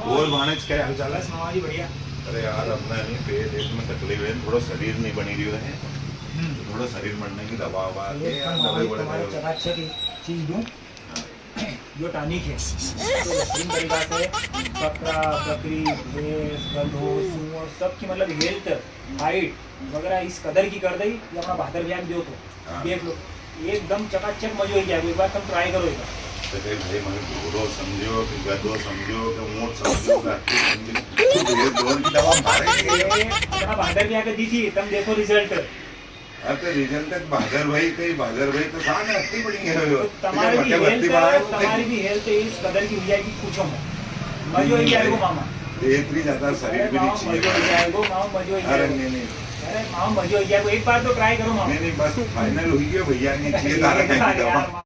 और भानेज क्या हाल चाल है? बस मामा जी बढ़िया। अरे यार अपना नहीं पेट में तकलीफ है, थोड़ा शरीर नहीं बनी रही है, तो थोड़ा शरीर बनने की दवा ववा के यार दवाई बड़े तुम्हारे दवाई। चकाचक एक चीज दूं, जो टॉनिक है तो बेहतरीन तरीका से बकरा बकरी भैंस गधो सूअर सबकी मतलब हेल्थ हाइट वगैरह इस कदर की कर दी ये अपना बहादुर भैया दो तो हाँ। देख लो एकदम चकाचक मजा हो जाएगा। एक बार तुम ट्राई करो एक बार। तो कहीं भाई मगर घोड़ो समझो कि गधो समझो कि ऊँट समझो कि हाथी समझो, तो ये दोनों की दवा मारेंगे। अपना बहादुर भैया के दी थी, तुम देखो रिजल्ट। अब तो रिजल्ट तक बहादुर भाई कहीं बहादुर भाई तो कहाँ में हत्ती बड़ी है वो। तो तुम्हारी भी हेल्थ इस कदर की हो जाएगी, पूछो मत। मजो ही जाएगा मामा। इतनी ज्यादा शरीर भी नहीं मजो ही चाहिए। जाएगा मामा, मजो ही अरे जाएगा। नहीं नहीं अरे मामा मजो ही जाएगा, एक बार तो ट्राई करो मामा। नहीं नहीं बस फाइनल हुई है भैया, नहीं चाहिए तारा कहीं की दवा। यार,